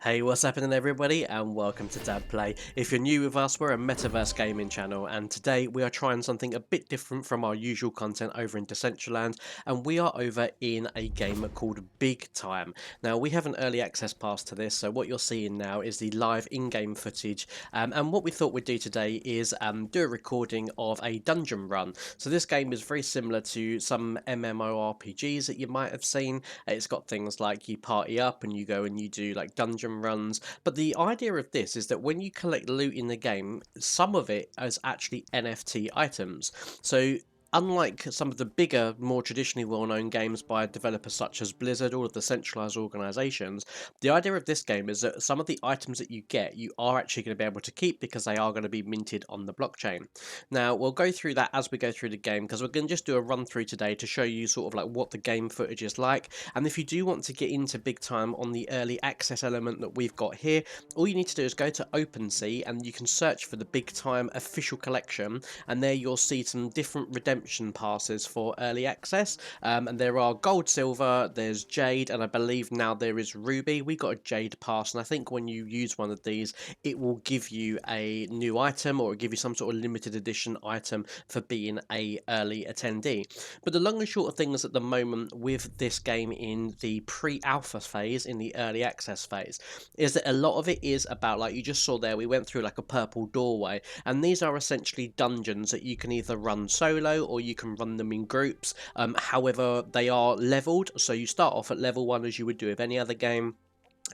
Hey, what's happening everybody, and welcome to DabPlay. If you're new with us, we're a metaverse gaming channel, and today we are trying something a bit different from our usual content over in Decentraland, and we are over in a game called Big Time. Now, we have an early access pass to this, so what you're seeing now is the live in-game footage, and what we thought we'd do today is do a recording of a dungeon run. So this game is very similar to some MMORPGs that you might have seen. It's got things like you party up and you go and you do like dungeon runs. But the idea of this is that when you collect loot in the game, some of it is actually NFT items. So unlike some of the bigger, more traditionally well-known games by developers such as Blizzard, all of the centralized organizations, the idea of this game is that some of the items that you get, you are actually going to be able to keep because they are going to be minted on the blockchain. Now, we'll go through that as we go through the game because we're going to just do a run through today to show you sort of like what the game footage is like. And if you do want to get into Big Time on the early access element that we've got here, all you need to do is go to Opensea and you can search for the Big Time official collection, and there you'll see some different redemption passes for early access. And there are gold, silver, there's jade, and I believe now there is ruby. We got a jade pass, and I think when you use one of these, it will give you a new item or give you some sort of limited edition item for being a early attendee. But the long and short of things at the moment with this game in the pre-alpha phase, in the early access phase, is that a lot of it is about, like you just saw there, we went through like a purple doorway, and these are essentially dungeons that you can either run solo or you can run them in groups. However, they are leveled, so you start off at level 1 as you would do with any other game.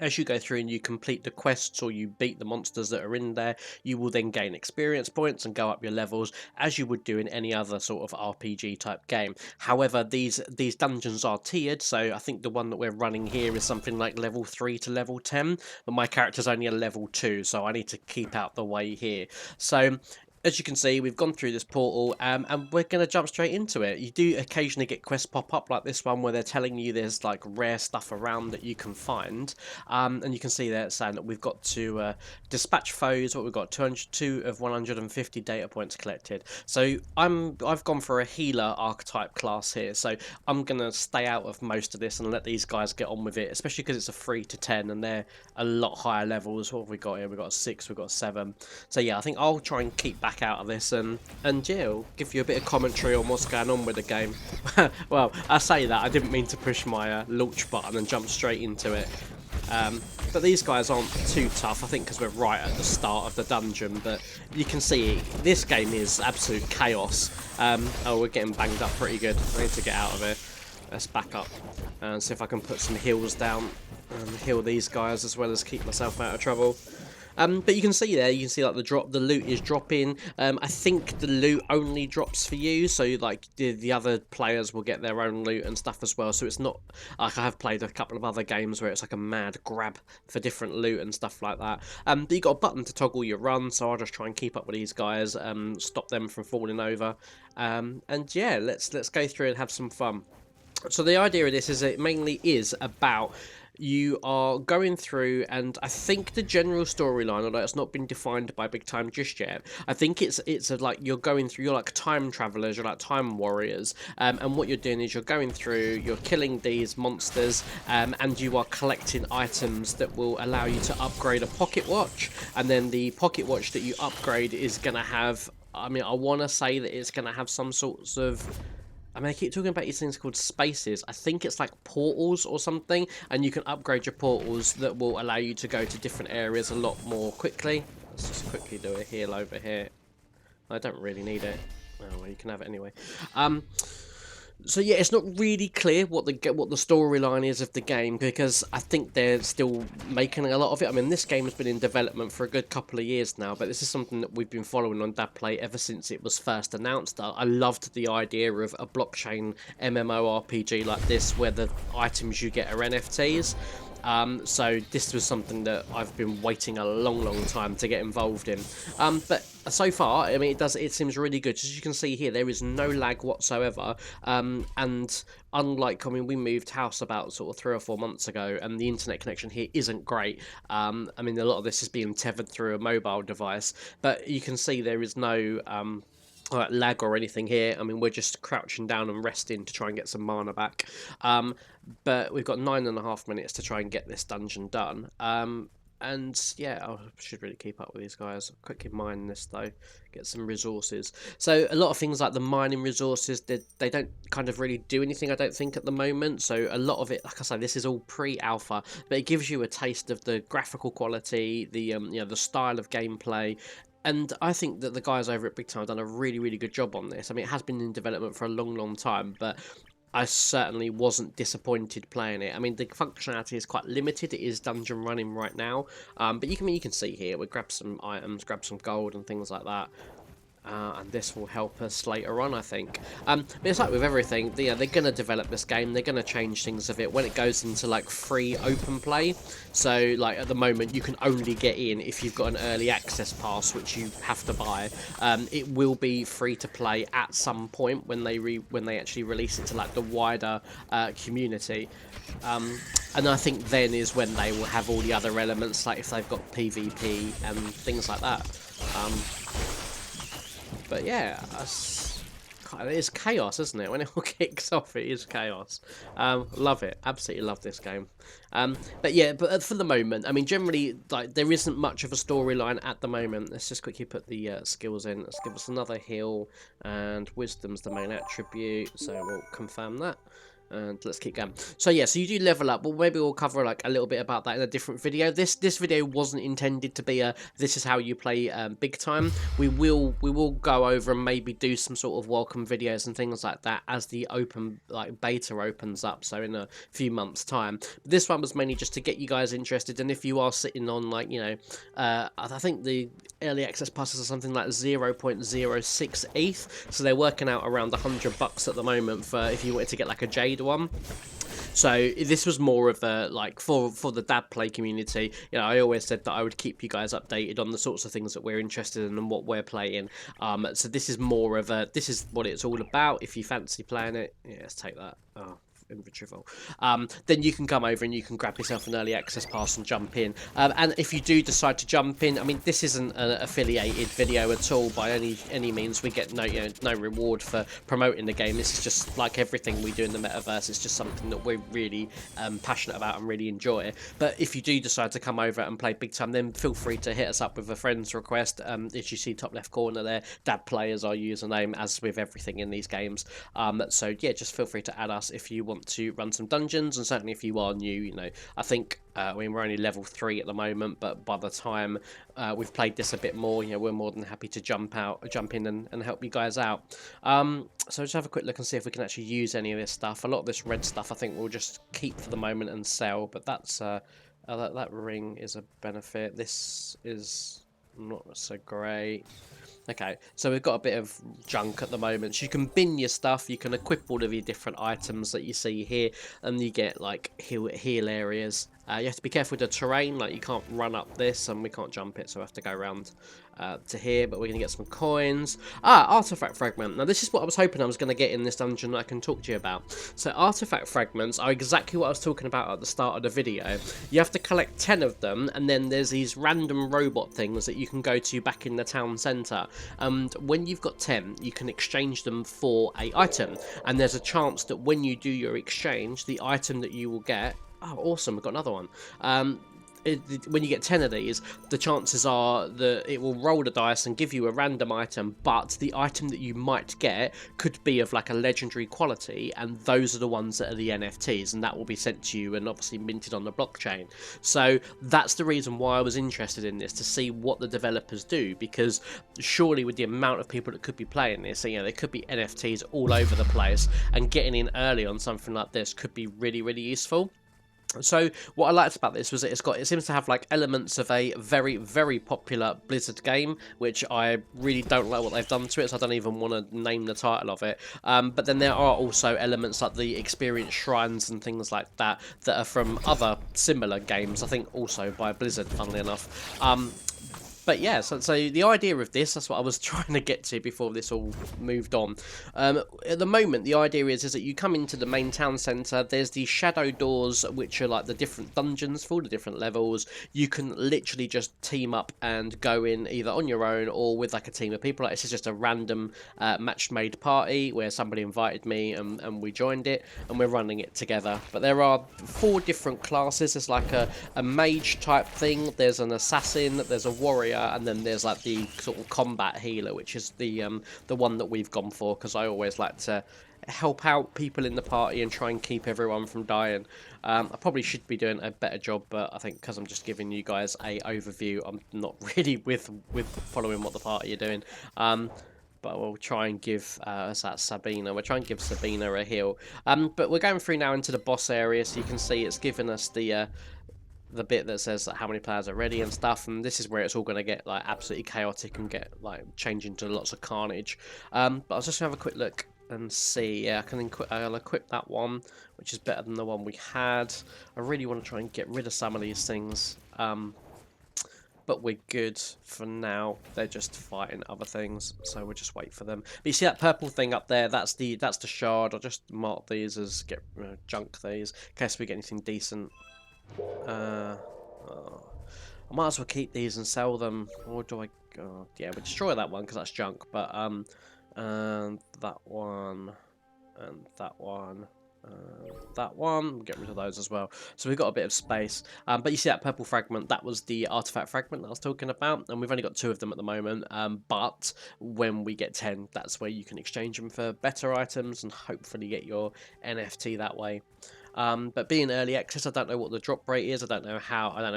As you go through and you complete the quests or you beat the monsters that are in there, you will then gain experience points and go up your levels as you would do in any other sort of RPG type game. However, these dungeons are tiered, so I think the one that we're running here is something like level 3 to level 10, but my character's only a level 2, so I need to keep out the way here. So as you can see, we've gone through this portal, and we're going to jump straight into it. You do occasionally get quests pop up like this one where they're telling you there's like rare stuff around that you can find, and you can see there it's saying that we've got to dispatch foes. What we've got, 202 of 150 data points collected. So I've gone for a healer archetype class here, so I'm going to stay out of most of this and let these guys get on with it, especially because it's a 3 to 10 and they're a lot higher levels. What have we got here? We've got a 6, we've got a 7. So yeah, I think I'll try and keep back out of this, and Jill, give you a bit of commentary on what's going on with the game. Well, I say that, I didn't mean to push my launch button and jump straight into it. But these guys aren't too tough, I think, because we're right at the start of the dungeon. But you can see this game is absolute chaos. Oh, we're getting banged up pretty good. I need to get out of here. Let's back up and see if I can put some heals down and heal these guys as well as keep myself out of trouble. But you can see there, you can see like the loot is dropping. I think the loot only drops for you, so like the other players will get their own loot and stuff as well. So it's not like, I have played a couple of other games where it's like a mad grab for different loot and stuff like that. But you got a button to toggle your run, so I'll just try and keep up with these guys, stop them from falling over. And yeah, let's go through and have some fun. So the idea of this is it mainly is about you are going through, and I think the general storyline, although it's not been defined by Big Time just yet, I think it's like you're going through, you're like time travelers, you're like time warriors, and what you're doing is you're going through, you're killing these monsters, and you are collecting items that will allow you to upgrade a pocket watch, and then the pocket watch that you upgrade is going to have, I mean, I want to say that it's going to have some sorts of, I mean, I keep talking about these things called spaces. I think it's like portals or something, and you can upgrade your portals that will allow you to go to different areas a lot more quickly. Let's just quickly do a heal over here. I don't really need it. Oh, well, you can have it anyway. So yeah, it's not really clear what the storyline is of the game, because I think they're still making a lot of it. I mean, this game has been in development for a good couple of years now, but this is something that we've been following on DabPlay ever since it was first announced. I loved the idea of a blockchain MMORPG like this, where the items you get are NFTs. So this was something that I've been waiting a long time to get involved in. But so far, I mean, it seems really good. As you can see here, there is no lag whatsoever. And unlike, I mean, we moved house about sort of 3 or 4 months ago, and the internet connection here isn't great. I mean, a lot of this is being tethered through a mobile device, but you can see there is no lag or anything here. I mean, we're just crouching down and resting to try and get some mana back. But we've got 9.5 minutes to try and get this dungeon done. And yeah, I should really keep up with these guys. Quickly mine this though, get some resources. So a lot of things like the mining resources, they don't kind of really do anything, I don't think, at the moment. So a lot of it, like I say, this is all pre-alpha, but it gives you a taste of the graphical quality, the the style of gameplay. And I think that the guys over at Big Time have done a really, really good job on this. I mean, it has been in development for a long, long time, but I certainly wasn't disappointed playing it. I mean, the functionality is quite limited. It is dungeon running right now, but you can see here, we grab some items, grab some gold and things like that. And this will help us later on, I think. But it's like with everything, they're going to develop this game, they're going to change things of it when it goes into like free open play. So like at the moment you can only get in if you've got an early access pass, which you have to buy. It will be free to play at some point when they actually release it to like the wider community. And I think then is when they will have all the other elements, like if they've got PvP and things like that. But yeah, it's chaos, isn't it? When it all kicks off, it is chaos. Love it. Absolutely love this game. But yeah, but for the moment, I mean, generally, like, there isn't much of a storyline at the moment. Let's just quickly put the skills in. Let's give us another heal, and wisdom's the main attribute, so we'll confirm that. And let's keep going. So yeah, so you do level up. Well, maybe we'll cover like a little bit about that in a different video. This video wasn't intended to be a this is how you play Big Time. We will go over and maybe do some sort of welcome videos and things like that as the beta opens up. So in a few months' time. But this one was mainly just to get you guys interested. And if you are sitting on like I think the early access passes are something like 0.06 ETH. So they're working out around $100 at the moment for if you wanted to get like a Jade one. So this was more of a like for the DabPlay community. I always said that I would keep you guys updated on the sorts of things that we're interested in and what we're playing. So this is more of a this is what it's all about. If you fancy playing it, yeah, let's take that. Oh, inventory full. Then you can come over and you can grab yourself an early access pass and jump in. And if you do decide to jump in, I mean, this isn't an affiliated video at all by any means. We get no reward for promoting the game. This is just like everything we do in the metaverse. It's just something that we're really passionate about and really enjoy. But if you do decide to come over and play Big Time, then feel free to hit us up with a friend's request. As you see top left corner there, DabPlay is our username, as with everything in these games. So yeah, just feel free to add us if you want to run some dungeons, and certainly if you are new, I think I mean, we're only level 3 at the moment, but by the time we've played this a bit more, we're more than happy to jump in and help you guys out. So just have a quick look and see if we can actually use any of this stuff. A lot of this red stuff I think we'll just keep for the moment and sell, but that's that ring is a benefit. This is not so great. Okay, so we've got a bit of junk at the moment. So you can bin your stuff, you can equip all of your different items that you see here, and you get like heal areas. You have to be careful with the terrain, like you can't run up this, and we can't jump it, so we have to go around to here, but we're going to get some coins. Artifact fragment. Now this is what I was hoping I was going to get in this dungeon that I can talk to you about. So artifact fragments are exactly what I was talking about at the start of the video. You have to collect 10 of them, and then there's these random robot things that you can go to back in the town centre. And when you've got 10, you can exchange them for a item, and there's a chance that when you do your exchange, the item that you will get... Oh, awesome, we've got another one. When you get 10 of these, the chances are that it will roll the dice and give you a random item, but the item that you might get could be of like a legendary quality, and those are the ones that are the NFTs, and that will be sent to you and obviously minted on the blockchain. So that's the reason why I was interested in this, to see what the developers do, because surely with the amount of people that could be playing this, there could be NFTs all over the place, and getting in early on something like this could be really, really useful. So what I liked about this was that it seems to have like elements of a very, very popular Blizzard game, which I really don't like what they've done to it, so I don't even want to name the title of it. But then there are also elements like the experience shrines and things like that that are from other similar games, I think also by Blizzard, funnily enough. But yeah, so the idea of this, that's what I was trying to get to before this all moved on. At the moment, the idea is that you come into the main town centre, there's these shadow doors, which are like the different dungeons for all the different levels. You can literally just team up and go in either on your own or with like a team of people. Like, this is just a random match-made party where somebody invited me and we joined it, and we're running it together. But there are 4 different classes. There's like a mage type thing, there's an assassin, there's a warrior, and then there's like the sort of combat healer, which is the one that we've gone for, because I always like to help out people in the party and try and keep everyone from dying. I probably should be doing a better job, but I think because I'm just giving you guys a overview, I'm not really with following what the party are doing. But we'll try and give Sabina. We'll try and give Sabina a heal. But we're going through now into the boss area, so you can see it's given us the bit that says how many players are ready and stuff, and this is where it's all going to get like absolutely chaotic and get like change into lots of carnage. But I was just gonna have a quick look and see. Yeah, I'll equip that one, which is better than the one we had. I really want to try and get rid of some of these things. But we're good for now. They're just fighting other things, so we'll just wait for them. But you see that purple thing up there? That's the shard. I'll just mark these as junk these in case we get anything decent. I might as well keep these and sell them, or do I? Oh, yeah, we'll destroy that one because that's junk. But that one and that one. That one, we'll get rid of those as well. So we've got a bit of space. But you see that purple fragment, that was the artifact fragment that I was talking about, and we've only got 2 of them at the moment. But when we get 10, that's where you can exchange them for better items and hopefully get your NFT that way. But being early access, I don't know what the drop rate is. I don't know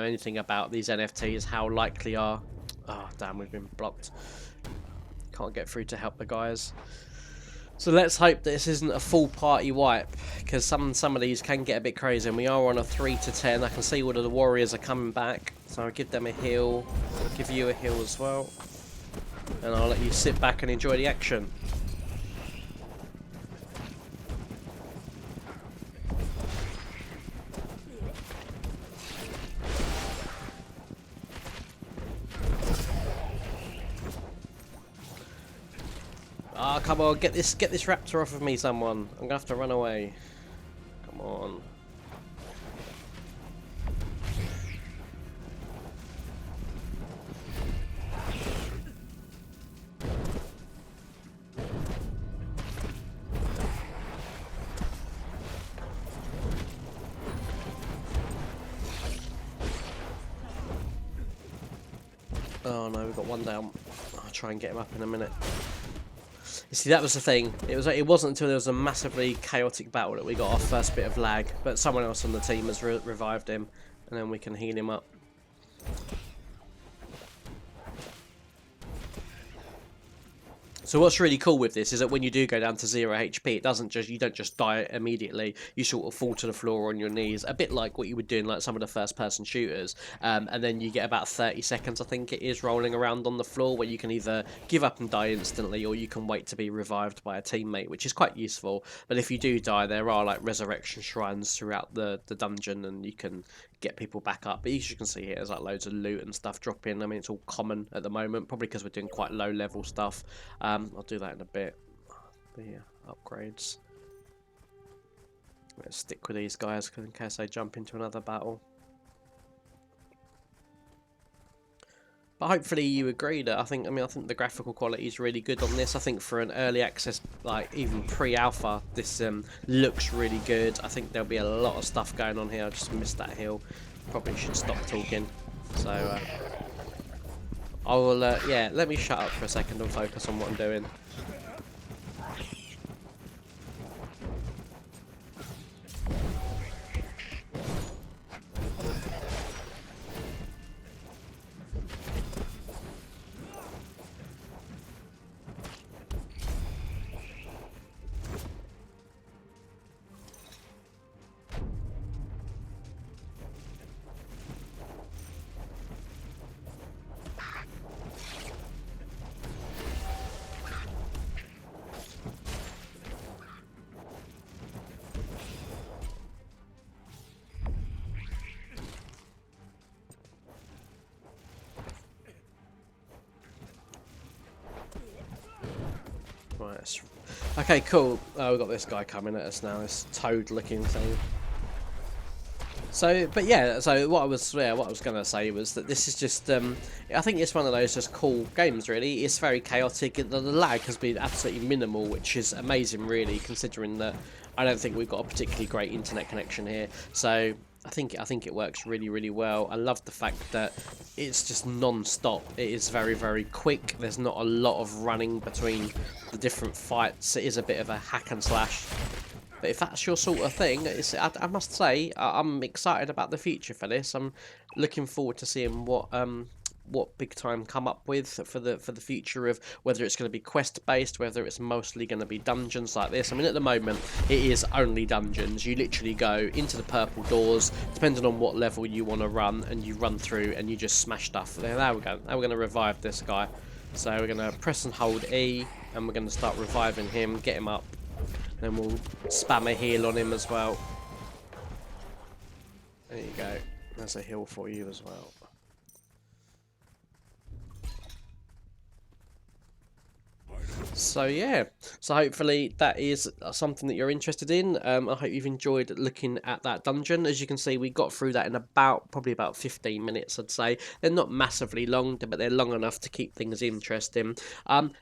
anything about these NFTs, how likely are. Oh damn, we've been blocked. Can't get through to help the guys. So let's hope this isn't a full party wipe, because some of these can get a bit crazy, and we are on a 3 to 10. I can see all of the warriors are coming back, so I'll give them a heal. I'll give you a heal as well, and I'll let you sit back and enjoy the action. Ah, oh, come on, get this raptor off of me, someone. I'm gonna have to run away. Come on. Oh no, we've got one down. I'll try and get him up in a minute. You see, that was the thing. It wasn't until there was a massively chaotic battle that we got our first bit of lag, but someone else on the team has revived him, and then we can heal him up. So what's really cool with this is that when you do go down to 0 HP, you don't just die immediately. You sort of fall to the floor on your knees, a bit like what you would do in like some of the first-person shooters. And then you get about 30 seconds, I think it is, rolling around on the floor, where you can either give up and die instantly, or you can wait to be revived by a teammate, which is quite useful. But if you do die, there are like resurrection shrines throughout the dungeon, and you can get people back up. But as you can see here, there's like loads of loot and stuff dropping. I mean, it's all common at the moment, probably because we're doing quite low level stuff. I'll do that in a bit. The upgrades. Let's stick with these guys in case they jump into another battle. But hopefully you agree that I think the graphical quality is really good on this. I think for an early access, like even pre-alpha, this looks really good. I think there'll be a lot of stuff going on here. I just missed that hill. Probably should stop talking. So I will. Yeah, let me shut up for a second and focus on what I'm doing. Right. Okay, cool. We've got this guy coming at us now. This toad-looking thing. So, but yeah, so what I was gonna say was that this is just, I think it's one of those just cool games. Really, it's very chaotic. The lag has been absolutely minimal, which is amazing, really, considering that I don't think we've got a particularly great internet connection here. So, I think it works really, really well. I love the fact that it's just non-stop. It is very, very quick. There's not a lot of running between the different fights. It is a bit of a hack and slash. But if that's your sort of thing, I must say I'm excited about the future for this. I'm looking forward to seeing what Big Time come up with for the future of whether it's going to be quest based, whether it's mostly going to be dungeons like this. I mean, at the moment it is only dungeons. You literally go into the purple doors, depending on what level you want to run, and you run through and you just smash stuff. There we go. Now we're going to revive this guy. So we're going to press and hold E, and we're going to start reviving him, get him up. Then we'll spam a heal on him as well. There you go. There's a heal for you as well. So yeah, so hopefully that is something that you're interested in. I hope you've enjoyed looking at that dungeon. As you can see, we got through that in probably about 15 minutes, I'd say. They're not massively long, but they're long enough to keep things interesting.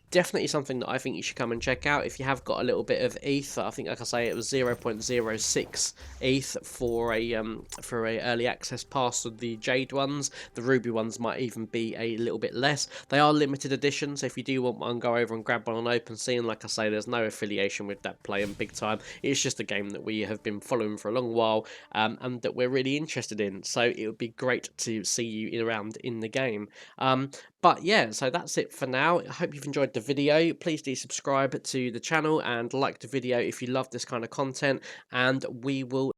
Definitely something that I think you should come and check out if you have got a little bit of ETH. I think, like I say, it was 0.06 ETH for a early access pass of the Jade ones. The Ruby ones might even be a little bit less. They are limited editions, so if you do want one, go over and grab one on Opensea. And like I say, there's no affiliation with DabPlay and Big Time. It's just a game that we have been following for a long while, and that we're really interested in. So it would be great to see you around in the game. But yeah, so that's it for now. I hope you've enjoyed the video. Please do subscribe to the channel and like the video if you love this kind of content. And we will